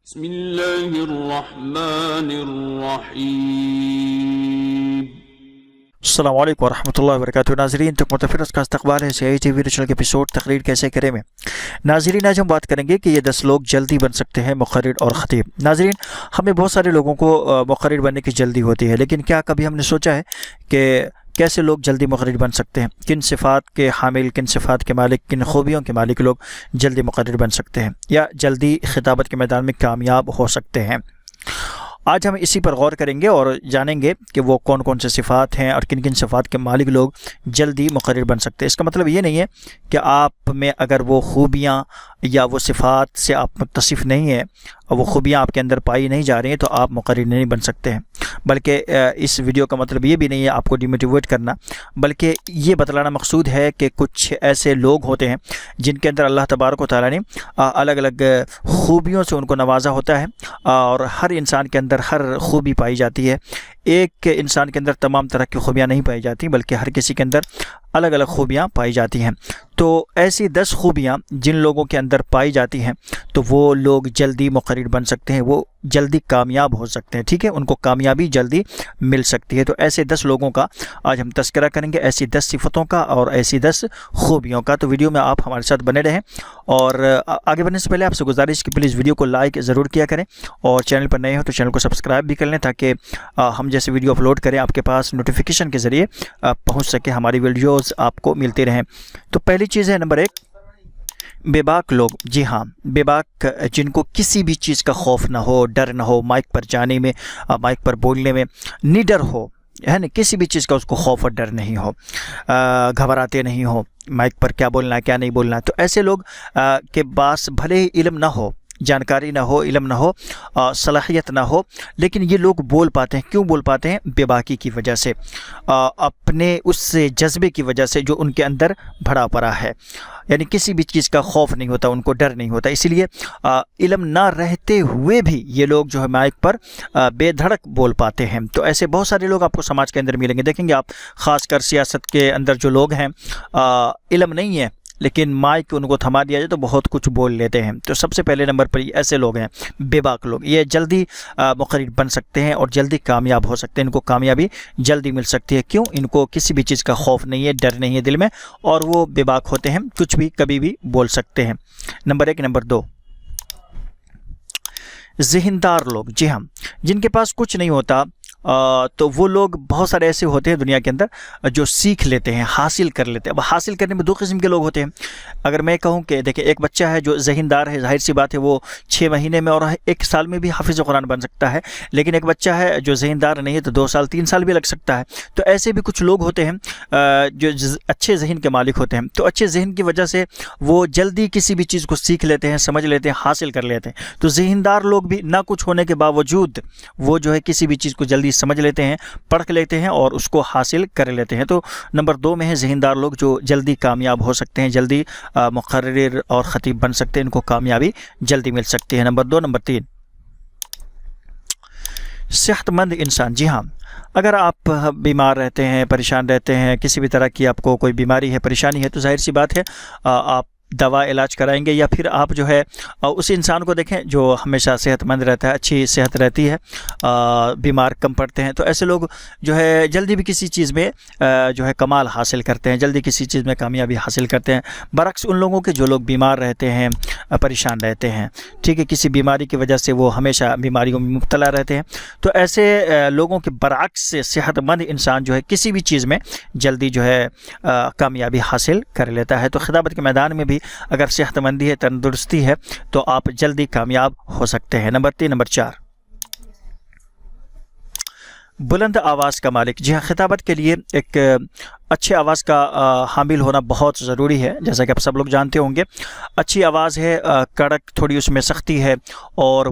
بسم اللہ الرحمن الرحیم۔ السلام علیکم ورحمۃ اللہ وبرکاتہ۔ ناظرین تک متفرس کا استقبال ہے سی ٹی وی ریچنل کے ایپیسوڈ تقریر کیسے کریں میں۔ ناظرین آج ہم بات کریں گے کہ یہ 10 لوگ جلدی بن سکتے ہیں مقرر اور خطیب۔ ناظرین ہمیں بہت سارے لوگوں کو مقرر بننے کی جلدی ہوتی ہے، لیکن کیا کبھی ہم نے سوچا ہے کہ کیسے لوگ جلدی مقرر بن سکتے ہیں؟ کن صفات کے حامل، کن صفات کے مالک، کن خوبیوں کے مالک لوگ جلدی مقرر بن سکتے ہیں یا جلدی خطابت کے میدان میں کامیاب ہو سکتے ہیں؟ آج ہم اسی پر غور کریں گے اور جانیں گے کہ وہ کون کون سے صفات ہیں اور کن کن صفات کے مالک لوگ جلدی مقرر بن سکتے ہیں۔ اس کا مطلب یہ نہیں ہے کہ آپ میں اگر وہ خوبیاں یا وہ صفات سے آپ متصف نہیں ہیں اور وہ خوبیاں آپ کے اندر پائی نہیں جا رہی ہیں تو آپ مقرر نہیں بن سکتے ہیں، بلکہ اس ویڈیو کا مطلب یہ بھی نہیں ہے آپ کو ڈیموٹیویٹ کرنا، بلکہ یہ بتلانا مقصود ہے کہ کچھ ایسے لوگ ہوتے ہیں جن کے اندر اللہ تبارک و تعالیٰ نے الگ الگ خوبیوں سے ان کو نوازا ہوتا ہے، اور ہر انسان کے اندر ہر خوبی پائی جاتی ہے۔ ایک انسان کے اندر تمام طرح کی خوبیاں نہیں پائی جاتی، بلکہ ہر کسی کے اندر الگ الگ خوبیاں پائی جاتی ہیں۔ تو ایسی 10 خوبیاں جن لوگوں کے اندر پائی جاتی ہیں تو وہ لوگ جلدی مقرر بن سکتے ہیں، وہ جلدی کامیاب ہو سکتے ہیں، ٹھیک ہے، ان کو کامیابی جلدی مل سکتی ہے۔ تو ایسے 10 لوگوں کا آج ہم تذکرہ کریں گے، ایسی 10 صفتوں کا اور ایسی 10 خوبیوں کا۔ تو ویڈیو میں آپ ہمارے ساتھ بنے رہیں، اور آگے بڑھنے سے پہلے آپ سے گزارش کہ پلیز ویڈیو کو لائک ضرور کیا کریں، اور چینل پر نئے ہو تو چینل کو سبسکرائب بھی کر لیں تاکہ ہم جیسے ویڈیو اپلوڈ کریں آپ کے پاس نوٹیفیکیشن کے ذریعے پہنچ سکے، ہماری ویڈیوز آپ کو ملتی رہیں۔ تو پہلی چیز ہے نمبر 1، بے باک لوگ۔ جی ہاں، بے باک، جن کو کسی بھی چیز کا خوف نہ ہو، ڈر نہ ہو، مائک پر جانے میں، مائک پر بولنے میں نڈر ہو، ہے نا، کسی بھی چیز کا اس کو خوف اور ڈر نہیں ہو، گھبراتے نہیں ہو مائک پر کیا بولنا ہے کیا نہیں بولنا ہے۔ تو ایسے لوگ کے پاس بھلے ہی علم نہ ہو، جانکاری نہ ہو، علم نہ ہو، صلاحیت نہ ہو، لیکن یہ لوگ بول پاتے ہیں۔ کیوں بول پاتے ہیں؟ بے باکی کی وجہ سے، اپنے اس جذبے کی وجہ سے جو ان کے اندر بھرا پڑا ہے، یعنی کسی بھی چیز کا خوف نہیں ہوتا، ان کو ڈر نہیں ہوتا، اسی لیے علم نہ رہتے ہوئے بھی یہ لوگ جو ہے مائک پر بے دھڑک بول پاتے ہیں۔ تو ایسے بہت سارے لوگ آپ کو سماج کے اندر ملیں گے، دیکھیں گے آپ، خاص کر سیاست کے اندر جو لوگ ہیں، علم نہیں ہے لیکن مائک ان کو تھما دیا جائے تو بہت کچھ بول لیتے ہیں۔ تو سب سے پہلے نمبر پر ایسے لوگ ہیں، بے باک لوگ، یہ جلدی مقرر بن سکتے ہیں اور جلدی کامیاب ہو سکتے ہیں، ان کو کامیابی جلدی مل سکتی ہے۔ کیوں؟ ان کو کسی بھی چیز کا خوف نہیں ہے، ڈر نہیں ہے دل میں، اور وہ بے باک ہوتے ہیں، کچھ بھی کبھی بھی بول سکتے ہیں۔ نمبر 1۔ نمبر 2، ذہندار لوگ۔ جی ہاں، جن کے پاس کچھ نہیں ہوتا، تو وہ لوگ بہت سارے ایسے ہوتے ہیں دنیا کے اندر جو سیکھ لیتے ہیں، حاصل کر لیتے ہیں۔ اب حاصل کرنے میں 2 قسم کے لوگ ہوتے ہیں۔ اگر میں کہوں کہ دیکھیں، ایک بچہ ہے جو ذہندار ہے، ظاہر سی بات ہے وہ 6 مہینے میں اور 1 سال میں بھی حافظ قرآن بن سکتا ہے، لیکن ایک بچہ ہے جو ذہندار نہیں ہے تو 2 سال 3 سال بھی لگ سکتا ہے۔ تو ایسے بھی کچھ لوگ ہوتے ہیں جو اچھے ذہن کے مالک ہوتے ہیں، تو اچھے ذہن کی وجہ سے وہ جلدی کسی بھی چیز کو سیکھ لیتے ہیں، سمجھ لیتے ہیں، حاصل کر لیتے ہیں۔ تو ذہندار لوگ بھی نہ کچھ ہونے کے باوجود وہ جو ہے کسی بھی چیز کو جلدی سمجھ لیتے ہیں، پرکھ لیتے ہیں اور اس کو حاصل کر لیتے ہیں۔ تو نمبر 2 میں ہے ذہندار لوگ جو جلدی کامیاب ہو سکتے ہیں، جلدی مقرر اور خطیب بن سکتے ہیں، ان کو کامیابی جلدی مل سکتی ہے۔ نمبر 2۔ نمبر 3، صحت مند انسان۔ جی ہاں، اگر آپ بیمار رہتے ہیں، پریشان رہتے ہیں، کسی بھی طرح کی آپ کو کوئی بیماری ہے، پریشانی ہے، تو ظاہر سی بات ہے آپ دوا علاج کرائیں گے، یا پھر آپ جو ہے اس انسان کو دیکھیں جو ہمیشہ صحت مند رہتا ہے، اچھی صحت رہتی ہے، بیمار کم پڑتے ہیں۔ تو ایسے لوگ جو ہے جلدی بھی کسی چیز میں جو ہے کمال حاصل کرتے ہیں، جلدی کسی چیز میں کامیابی حاصل کرتے ہیں، برعکس ان لوگوں کے جو لوگ بیمار رہتے ہیں، پریشان رہتے ہیں، ٹھیک ہے، کسی بیماری کی وجہ سے وہ ہمیشہ بیماریوں میں مبتلا رہتے ہیں۔ تو ایسے لوگوں کے برعکس سے صحت مند انسان جو ہے کسی بھی چیز میں جلدی جو ہے کامیابی حاصل کر لیتا ہے۔ تو خطابت کے میدان میں بھی اگر صحت مندی ہے، تندرستی ہے، تو آپ جلدی کامیاب ہو سکتے ہیں۔ نمبر 3۔ نمبر 4، بلند آواز کا مالک۔ جی ہاں، خطابت کے لیے ایک اچھے آواز کا حامل ہونا بہت ضروری ہے، جیسا کہ آپ سب لوگ جانتے ہوں گے۔ اچھی آواز ہے، کڑک، تھوڑی اس میں سختی ہے، اور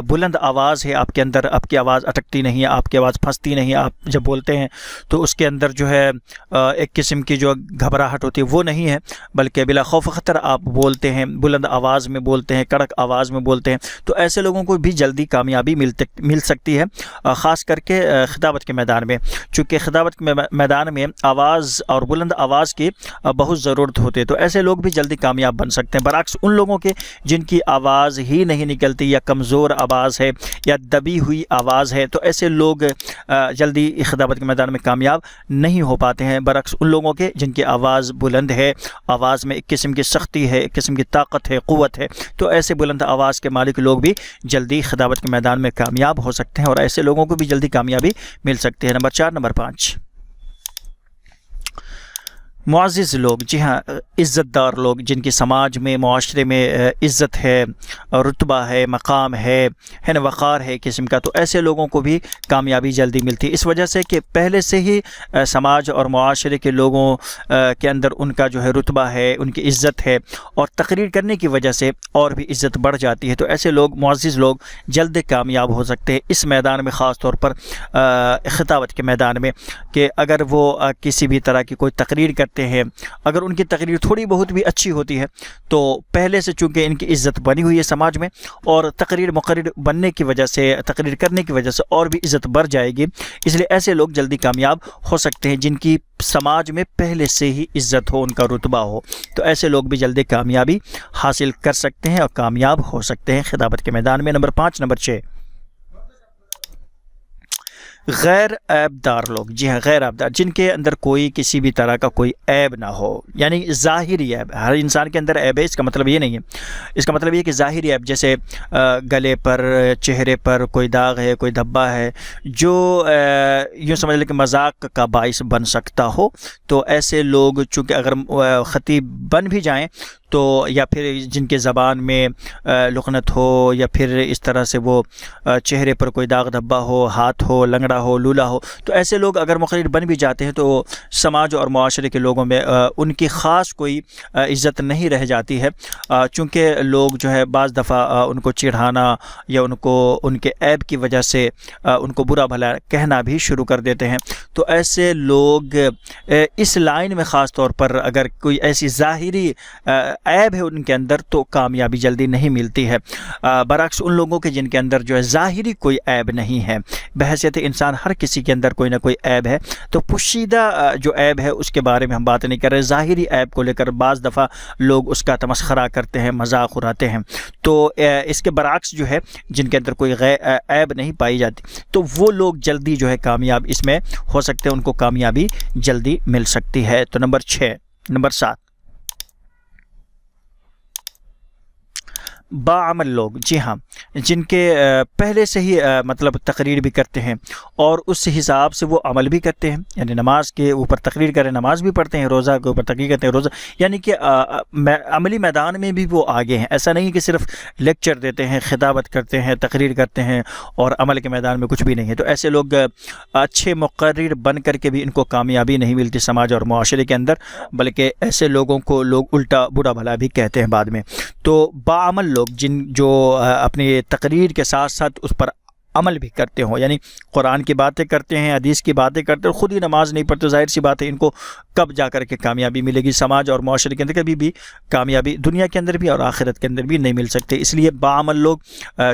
بلند آواز ہے آپ کے اندر، آپ کی آواز اٹکتی نہیں ہے، آپ کی آواز پھنستی نہیں ہے، آپ جب بولتے ہیں تو اس کے اندر جو ہے ایک قسم کی جو گھبراہٹ ہوتی ہے وہ نہیں ہے، بلکہ بلا خوف خطر آپ بولتے ہیں، بلند آواز میں بولتے ہیں، کڑک آواز میں بولتے ہیں۔ تو ایسے لوگوں کو بھی جلدی کامیابی مل سکتی ہے، خاص کر کے خطابت کے میدان میں، چونکہ خطابت کے میدان میں آواز آواز اور بلند آواز کی بہت ضرورت ہوتی ہے، تو ایسے لوگ بھی جلدی کامیاب بن سکتے ہیں، برعکس ان لوگوں کے جن کی آواز ہی نہیں نکلتی یا کمزور آواز ہے یا دبی ہوئی آواز ہے، تو ایسے لوگ جلدی خطابت کے میدان میں کامیاب نہیں ہو پاتے ہیں، برعکس ان لوگوں کے جن کی آواز بلند ہے، آواز میں ایک قسم کی سختی ہے، ایک قسم کی طاقت ہے، قوت ہے، تو ایسے بلند آواز کے مالک لوگ بھی جلدی خطابت کے میدان میں کامیاب ہو سکتے ہیں، اور ایسے لوگوں کو بھی جلدی کامیابی مل سکتی ہے۔ نمبر 4، نمبر 5، معزز لوگ، جی ہاں، عزت دار لوگ جن کی سماج میں، معاشرے میں عزت ہے، رتبہ ہے، مقام ہے نا، وقار ہے قسم کا، تو ایسے لوگوں کو بھی کامیابی جلدی ملتی ہے، اس وجہ سے کہ پہلے سے ہی سماج اور معاشرے کے لوگوں کے اندر ان کا جو ہے رتبہ ہے، ان کی عزت ہے، اور تقریر کرنے کی وجہ سے اور بھی عزت بڑھ جاتی ہے، تو ایسے لوگ، معزز لوگ جلد کامیاب ہو سکتے ہیں اس میدان میں، خاص طور پر خطابت کے میدان میں، کہ اگر وہ کسی بھی طرح کی کوئی تقریر کرتے ہیں، اگر ان کی تقریر تھوڑی بہت بھی اچھی ہوتی ہے تو پہلے سے چونکہ ان کی عزت بنی ہوئی ہے سماج میں، اور مقرر بننے کی وجہ سے، تقریر کرنے کی وجہ سے اور بھی عزت بڑھ جائے گی، اس لیے ایسے لوگ جلدی کامیاب ہو سکتے ہیں جن کی سماج میں پہلے سے ہی عزت ہو، ان کا رتبہ ہو، تو ایسے لوگ بھی جلدی کامیابی حاصل کر سکتے ہیں اور کامیاب ہو سکتے ہیں خطابت کے میدان میں۔ نمبر 5، نمبر 6، غیر عیب دار لوگ، جی ہاں، غیر عیب دار، جن کے اندر کوئی کسی بھی طرح کا کوئی عیب نہ ہو، یعنی ظاہری عیب، ہر انسان کے اندر عیب ہے، اس کا مطلب یہ نہیں ہے، اس کا مطلب یہ کہ ظاہری عیب، جیسے گلے پر، چہرے پر کوئی داغ ہے، کوئی دھبا ہے، جو یوں سمجھ لیں کہ مذاق کا باعث بن سکتا ہو، تو ایسے لوگ چونکہ اگر خطیب بن بھی جائیں تو، یا پھر جن کے زبان میں لغنت ہو، یا پھر اس طرح سے وہ چہرے پر کوئی داغ دھبا ہو، ہاتھ ہو لنگڑا ہو، لولا ہو، تو ایسے لوگ اگر مقرر بن بھی جاتے ہیں تو سماج اور معاشرے کے لوگوں میں ان کی خاص کوئی عزت نہیں رہ جاتی ہے، چونکہ لوگ جو ہے بعض دفعہ ان کو چڑھانا یا ان کو ان کے عیب کی وجہ سے ان کو برا بھلا کہنا بھی شروع کر دیتے ہیں، تو ایسے لوگ اس لائن میں خاص طور پر اگر کوئی ایسی ظاہری عیب ہے ان کے اندر تو کامیابی جلدی نہیں ملتی ہے، برعکس ان لوگوں کے جن کے اندر جو ہے ظاہری کوئی عیب نہیں ہے، بحیثیت انسان ہر کسی کے اندر کوئی نہ کوئی عیب ہے، تو پوشیدہ جو عیب ہے اس کے بارے میں ہم بات نہیں کر رہے، ظاہری عیب کو لے کر بعض دفعہ لوگ اس کا تمسخرہ کرتے ہیں، مذاق اڑاتے ہیں، تو اس کے برعکس جو ہے جن کے اندر کوئی عیب نہیں پائی جاتی تو وہ لوگ جلدی جو ہے کامیاب اس میں ہو سکتے ہیں، ان کو کامیابی جلدی مل سکتی ہے۔ تو نمبر 6، نمبر 7، باعمل لوگ، جی ہاں، جن کے پہلے سے ہی مطلب تقریر بھی کرتے ہیں اور اس حساب سے وہ عمل بھی کرتے ہیں، یعنی نماز کے اوپر تقریر کریں، نماز بھی پڑھتے ہیں، روزہ کے اوپر تقریر کرتے ہیں، روزہ، یعنی کہ عملی میدان میں بھی وہ آگے ہیں، ایسا نہیں کہ صرف لیکچر دیتے ہیں، خطابت کرتے ہیں، تقریر کرتے ہیں اور عمل کے میدان میں کچھ بھی نہیں ہے، تو ایسے لوگ اچھے مقرر بن کر کے بھی ان کو کامیابی نہیں ملتی سماج اور معاشرے کے اندر، بلکہ ایسے لوگوں کو لوگ الٹا برا بھلا بھی کہتے ہیں بعد میں۔ تو باعمل لوگ جو اپنی تقریر کے ساتھ ساتھ اس پر عمل بھی کرتے ہوں، یعنی قرآن کی باتیں کرتے ہیں، حدیث کی باتیں کرتے ہیں، خود ہی نماز نہیں پڑھتے، ظاہر سی بات ہے ان کو کب جا کر کے کامیابی ملے گی، سماج اور معاشرے کے اندر کبھی بھی کامیابی دنیا کے اندر بھی اور آخرت کے اندر بھی نہیں مل سکتے، اس لیے باعمل لوگ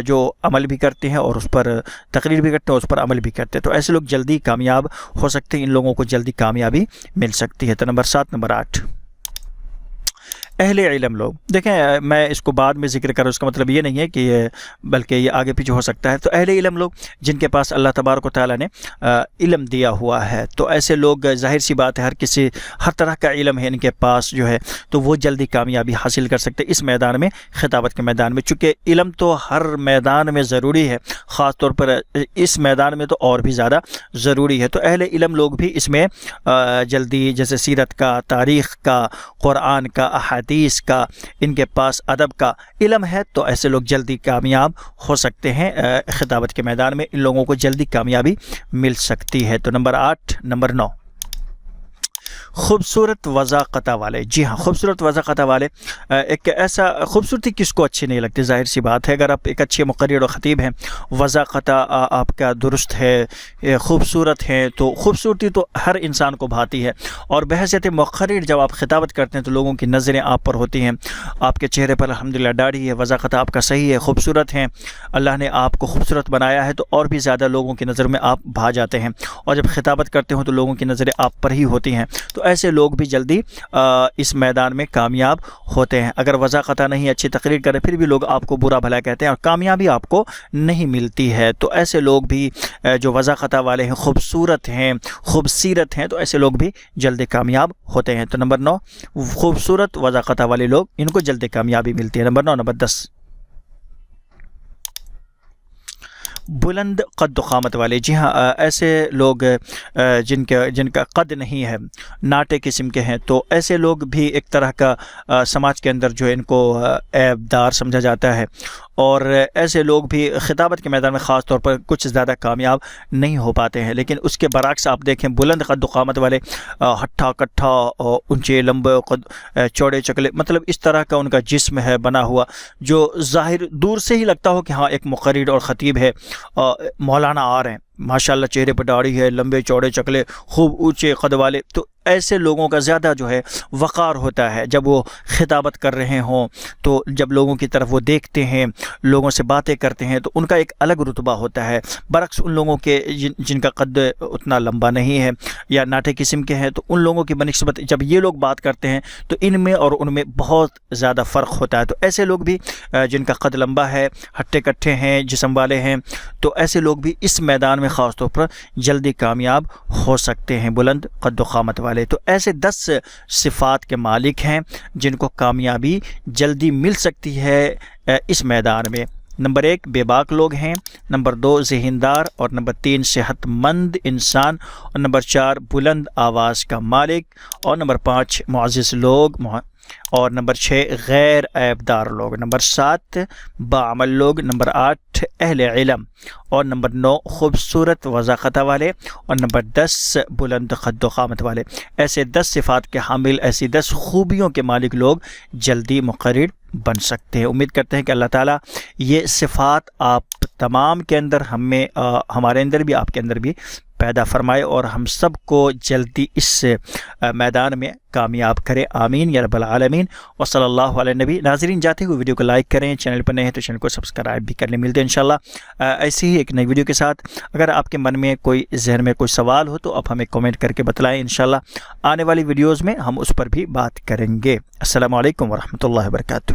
جو عمل بھی کرتے ہیں اور اس پر تقریر بھی کرتے ہیں، اس پر عمل بھی کرتے ہیں، تو ایسے لوگ جلدی کامیاب ہو سکتے ہیں، ان لوگوں کو جلدی کامیابی مل سکتی ہے۔ تو نمبر 7، نمبر 8، اہل علم لوگ، دیکھیں میں اس کو بعد میں ذکر کروں، اس کا مطلب یہ نہیں ہے کہ بلکہ یہ آگے پیچھے ہو سکتا ہے، تو اہل علم لوگ جن کے پاس اللہ تبارک و تعالیٰ نے علم دیا ہوا ہے، تو ایسے لوگ ظاہر سی بات ہے ہر طرح کا علم ہے ان کے پاس جو ہے، تو وہ جلدی کامیابی حاصل کر سکتے اس میدان میں، خطابت کے میدان میں، چونکہ علم تو ہر میدان میں ضروری ہے، خاص طور پر اس میدان میں تو اور بھی زیادہ ضروری ہے، تو اہل علم لوگ بھی اس میں جلدی، جیسے سیرت کا، تاریخ کا، قرآن کا، احادیث کا، ان کے پاس ادب کا علم ہے، تو ایسے لوگ جلدی کامیاب ہو سکتے ہیں خطابت کے میدان میں، ان لوگوں کو جلدی کامیابی مل سکتی ہے۔ تو نمبر 8، نمبر 9، خوبصورت وضاقت والے، جی ہاں، خوبصورت وضاقت والے، ایک ایسا خوبصورتی کس کو اچھی نہیں لگتی، ظاہر سی بات ہے، اگر آپ ایک اچھے مقرر و خطیب ہیں، وضاقت آپ کا درست ہے، خوبصورت ہیں، تو خوبصورتی تو ہر انسان کو بھاتی ہے، اور بحیثیت مقرر جب آپ خطابت کرتے ہیں تو لوگوں کی نظریں آپ پر ہوتی ہیں، آپ کے چہرے پر الحمدللہ داڑھی ہے، وضاقت آپ کا صحیح ہے، خوبصورت ہیں، اللہ نے آپ کو خوبصورت بنایا ہے، تو اور بھی زیادہ لوگوں کی نظر میں آپ بھا جاتے ہیں، اور جب خطابت کرتے ہوں تو لوگوں کی نظریں آپ پر ہی ہوتی ہیں، تو ایسے لوگ بھی جلدی اس میدان میں کامیاب ہوتے ہیں۔ اگر وضع خطا نہیں اچھی تقریر کریں پھر بھی لوگ آپ کو برا بھلا کہتے ہیں اور کامیابی آپ کو نہیں ملتی ہے، تو ایسے لوگ بھی جو وضع خطا والے ہیں، خوبصورت ہیں، خوبصیرت ہیں، تو ایسے لوگ بھی جلدی کامیاب ہوتے ہیں۔ تو نمبر 9 خوبصورت وضع خطا والے لوگ، ان کو جلدی کامیابی ملتی ہے۔ نمبر 9۔ نمبر 10 بلند قد و قامت والے، جی ہاں ایسے لوگ جن کا قد نہیں ہے، ناٹے قسم کے ہیں، تو ایسے لوگ بھی ایک طرح کا سماج کے اندر جو ہے ان کو عیب دار سمجھا جاتا ہے، اور ایسے لوگ بھی خطابت کے میدان میں خاص طور پر کچھ زیادہ کامیاب نہیں ہو پاتے ہیں۔ لیکن اس کے برعکس آپ دیکھیں بلند قد و قامت والے، ہٹھا کٹھا، اونچے لمبے چوڑے چکلے، مطلب اس طرح کا ان کا جسم ہے بنا ہوا، جو ظاہر دور سے ہی لگتا ہو کہ ہاں ایک مقرر اور خطیب ہے، مولانا آ رہے ہیں، ماشاءاللہ چہرے پہ داڑھی ہے، لمبے چوڑے چکلے، خوب اونچے قد والے، تو ایسے لوگوں کا زیادہ جو ہے وقار ہوتا ہے جب وہ خطابت کر رہے ہوں، تو جب لوگوں کی طرف وہ دیکھتے ہیں، لوگوں سے باتیں کرتے ہیں، تو ان کا ایک الگ رتبہ ہوتا ہے، برعکس ان لوگوں کے جن کا قد اتنا لمبا نہیں ہے یا ناٹے قسم کے ہیں، تو ان لوگوں کی بنسبت جب یہ لوگ بات کرتے ہیں تو ان میں اور ان میں بہت زیادہ فرق ہوتا ہے۔ تو ایسے لوگ بھی جن کا قد لمبا ہے، ہٹے کٹھے ہیں، جسم والے ہیں، تو ایسے لوگ بھی اس میدان میں خاص طور پر جلدی کامیاب ہو سکتے ہیں، بلند قد و قامت والے۔ تو ایسے 10 صفات کے مالک ہیں جن کو کامیابی جلدی مل سکتی ہے اس میدان میں۔ نمبر 1 بے باک لوگ ہیں، نمبر 2 ذہندار، اور نمبر 3 صحت مند انسان، اور نمبر 4 بلند آواز کا مالک، اور نمبر 5 معزز لوگ، اور نمبر 6 غیر عیبدار لوگ، نمبر 7 باعمل لوگ، نمبر 8 اہل علم، اور نمبر 9 خوبصورت وضع خطا والے، اور نمبر 10 بلند قد و قامت والے۔ ایسے 10 صفات کے حامل، ایسی 10 خوبیوں کے مالک لوگ جلدی مقرر بن سکتے ہیں۔ امید کرتے ہیں کہ اللہ تعالیٰ یہ صفات آپ تمام کے اندر ہمارے اندر بھی، آپ کے اندر بھی پیدا فرمائے، اور ہم سب کو جلدی اس میدان میں کامیاب کرے، آمین یا رب العالمین۔ وصلی اللہ علیہ نبی۔ ناظرین جاتے ہوئے ویڈیو کو لائک کریں، چینل پر نئے ہیں تو چینل کو سبسکرائب بھی کرنے ملتے ہیں انشاءاللہ ایسی ہی ایک نئی ویڈیو کے ساتھ۔ اگر آپ کے من میں کوئی ذہن میں کوئی سوال ہو تو آپ ہمیں کمنٹ کر کے بتلائیں، انشاءاللہ آنے والی ویڈیوز میں ہم اس پر بھی بات کریں گے۔ السلام علیکم ورحمۃ اللہ وبرکاتہ۔